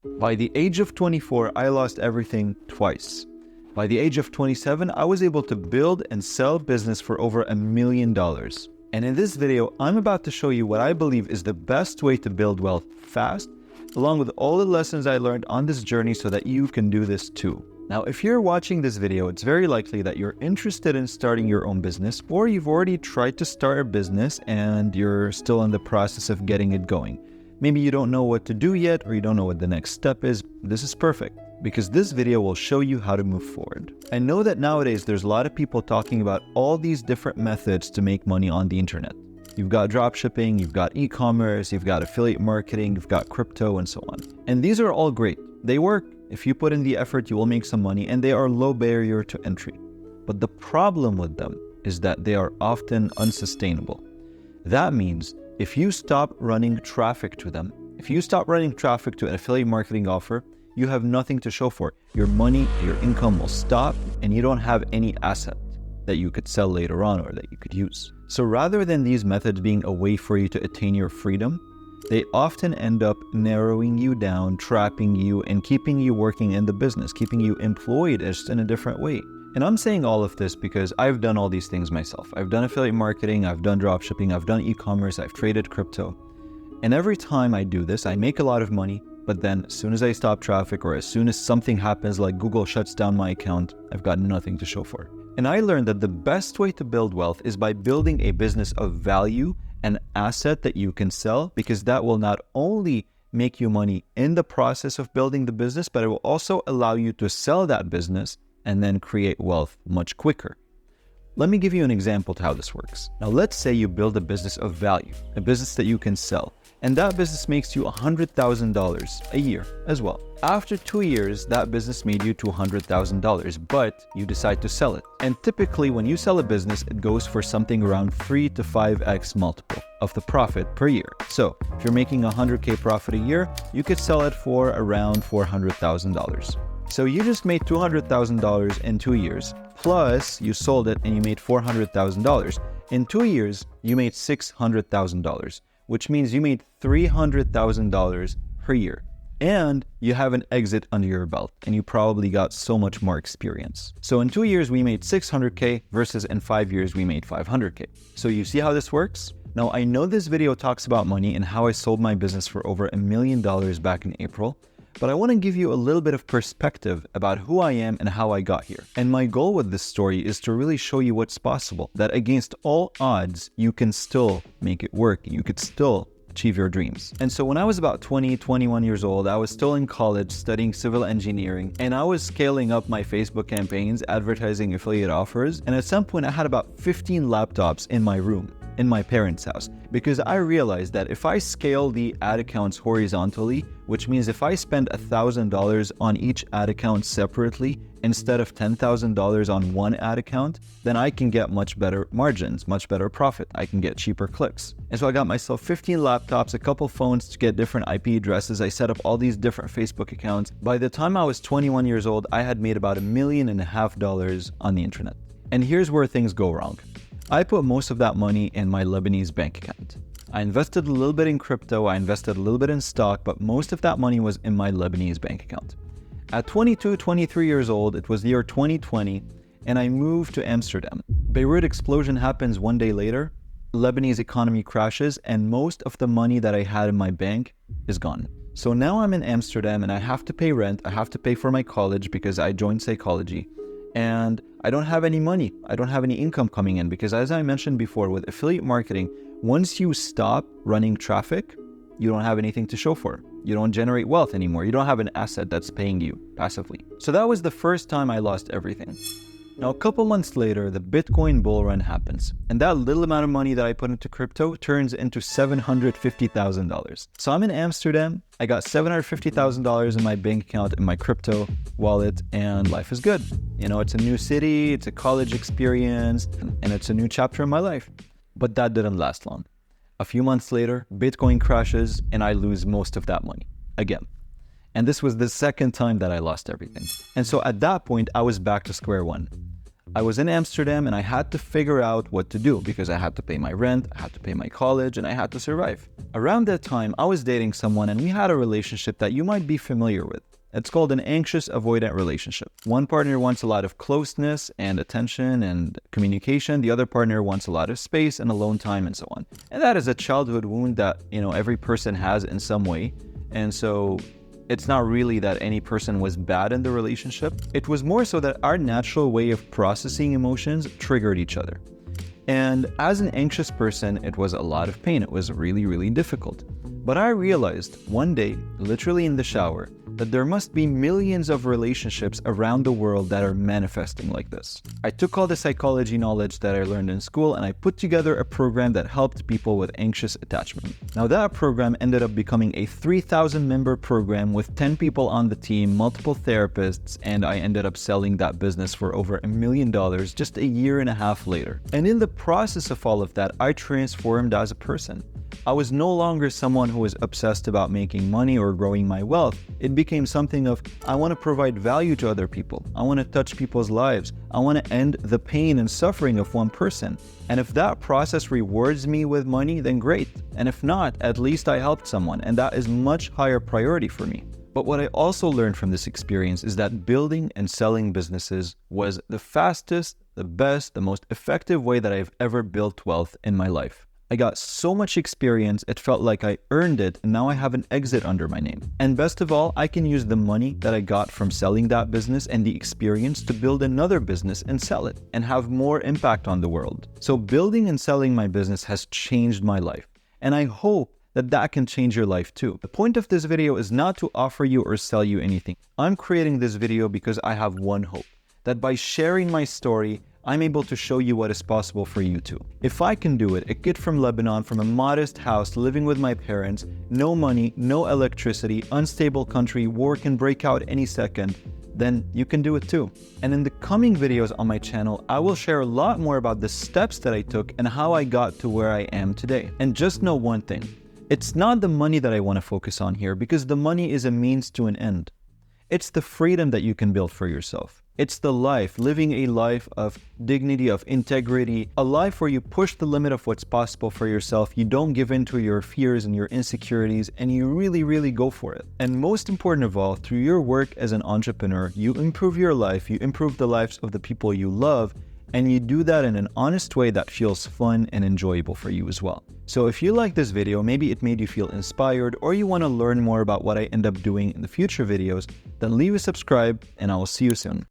By the age of 24, I lost everything twice. By the age of 27, I was able to build and sell business for over $1 million. And in this video, I'm about to show you what I believe is the best way to build wealth fast, along with all the lessons I learned on this journey so that you can do this too. Now, if you're watching this video, it's very likely that you're interested in starting your own business, or you've already tried to start a business and you're still in the process of getting it going. Maybe you don't know what to do yet, or you don't know what the next step is. This is perfect, because this video will show you how to move forward. I know that nowadays there's a lot of people talking about all these different methods to make money on the internet. You've got dropshipping, you've got e-commerce, you've got affiliate marketing, you've got crypto, and so on. And these are all great. They work. If you put in the effort, you will make some money, and they are low barrier to entry. But the problem with them is that they are often unsustainable. That means if you stop running traffic to them, if you stop running traffic to an affiliate marketing offer, you have nothing to show for it. Your money, your income will stop, and you don't have any asset that you could sell later on or that you could use. So rather than these methods being a way for you to attain your freedom, they often end up narrowing you down, trapping you, and keeping you working in the business, keeping you employed just in a different way. And I'm saying all of this because I've done all these things myself. I've done affiliate marketing, I've done dropshipping, I've done e-commerce, I've traded crypto. And every time I do this, I make a lot of money, but then as soon as I stop traffic or as soon as something happens like Google shuts down my account, I've got nothing to show for it. And I learned that the best way to build wealth is by building a business of value, an asset that you can sell, because that will not only make you money in the process of building the business, but it will also allow you to sell that business and then create wealth much quicker. Let me give you an example to how this works. Now, let's say you build a business of value, a business that you can sell, and that business makes you $100,000 a year as well. After 2 years, that business made you $200,000, but you decide to sell it. And typically when you sell a business, it goes for something around 3 to 5x multiple of the profit per year. So if you're making $100K profit a year, you could sell it for around $400,000. So you just made $200,000 in 2 years, plus you sold it and you made $400,000. In 2 years, you made $600,000, which means you made $300,000 per year. And you have an exit under your belt, and you probably got so much more experience. So in 2 years, we made $600K versus in 5 years, we made $500K. So you see how this works? Now, I know this video talks about money and how I sold my business for over $1 million back in April, but I want to give you a little bit of perspective about who I am and how I got here. And my goal with this story is to really show you what's possible, that against all odds, you can still make it work. You could still achieve your dreams. And so when I was about 21 years old, I was still in college studying civil engineering, and I was scaling up my Facebook campaigns, advertising affiliate offers. And at some point I had about 15 laptops in my room, in my parents' house, because I realized that if I scale the ad accounts horizontally, which means if I spend $1,000 on each ad account separately instead of $10,000 on one ad account, then I can get much better margins, much better profit. I can get cheaper clicks. And so I got myself 15 laptops, a couple phones to get different IP addresses. I set up all these different Facebook accounts. By the time I was 21 years old, I had made about $1.5 million on the internet. And here's where things go wrong. I put most of that money in my Lebanese bank account. I invested a little bit in crypto, I invested a little bit in stock, but most of that money was in my Lebanese bank account. At 23 years old, it was the year 2020, and I moved to Amsterdam. Beirut explosion happens 1 day later, Lebanese economy crashes, and most of the money that I had in my bank is gone. So now I'm in Amsterdam and I have to pay rent, I have to pay for my college because I joined psychology. And I don't have any money. I don't have any income coming in because, as I mentioned before, with affiliate marketing, once you stop running traffic, you don't have anything to show for. You don't generate wealth anymore. You don't have an asset that's paying you passively. So that was the first time I lost everything. Now, a couple months later, the Bitcoin bull run happens, and that little amount of money that I put into crypto turns into $750,000. So I'm in Amsterdam, I got $750,000 in my bank account, in my crypto wallet, and life is good. You know, it's a new city, it's a college experience, and it's a new chapter in my life. But that didn't last long. A few months later, Bitcoin crashes, and I lose most of that money again. And this was the second time that I lost everything. And so at that point, I was back to square one. I was in Amsterdam and I had to figure out what to do because I had to pay my rent, I had to pay my college, and I had to survive. Around that time, I was dating someone and we had a relationship that you might be familiar with. It's called an anxious avoidant relationship. One partner wants a lot of closeness and attention and communication. The other partner wants a lot of space and alone time and so on. And that is a childhood wound that, every person has in some way. And so it's not really that any person was bad in the relationship. It was more so that our natural way of processing emotions triggered each other. And as an anxious person, it was a lot of pain. It was really, really difficult. But I realized one day, literally in the shower, that there must be millions of relationships around the world that are manifesting like this. I took all the psychology knowledge that I learned in school and I put together a program that helped people with anxious attachment. Now that program ended up becoming a 3,000 member program with 10 people on the team, multiple therapists, and I ended up selling that business for over $1 million just a year and a half later. And in the process of all of that, I transformed as a person. I was no longer someone who was obsessed about making money or growing my wealth. It became something of, I want to provide value to other people. I want to touch people's lives. I want to end the pain and suffering of one person. And if that process rewards me with money, then great. And if not, at least I helped someone, and that is much higher priority for me. But what I also learned from this experience is that building and selling businesses was the fastest, the best, the most effective way that I've ever built wealth in my life. I got so much experience, it felt like I earned it, and now I have an exit under my name. And best of all, I can use the money that I got from selling that business and the experience to build another business and sell it, and have more impact on the world. So building and selling my business has changed my life, and I hope that can change your life too. The point of this video is not to offer you or sell you anything. I'm creating this video because I have one hope, that by sharing my story, I'm able to show you what is possible for you too. If I can do it, a kid from Lebanon, from a modest house, living with my parents, no money, no electricity, unstable country, war can break out any second, then you can do it too. And in the coming videos on my channel, I will share a lot more about the steps that I took and how I got to where I am today. And just know one thing, it's not the money that I want to focus on here, because the money is a means to an end. It's the freedom that you can build for yourself. It's the life, living a life of dignity, of integrity, a life where you push the limit of what's possible for yourself, you don't give in to your fears and your insecurities, and you really, really go for it. And most important of all, through your work as an entrepreneur, you improve your life, you improve the lives of the people you love, and you do that in an honest way that feels fun and enjoyable for you as well. So if you like this video, maybe it made you feel inspired, or you want to learn more about what I end up doing in the future videos, then leave a subscribe and I will see you soon.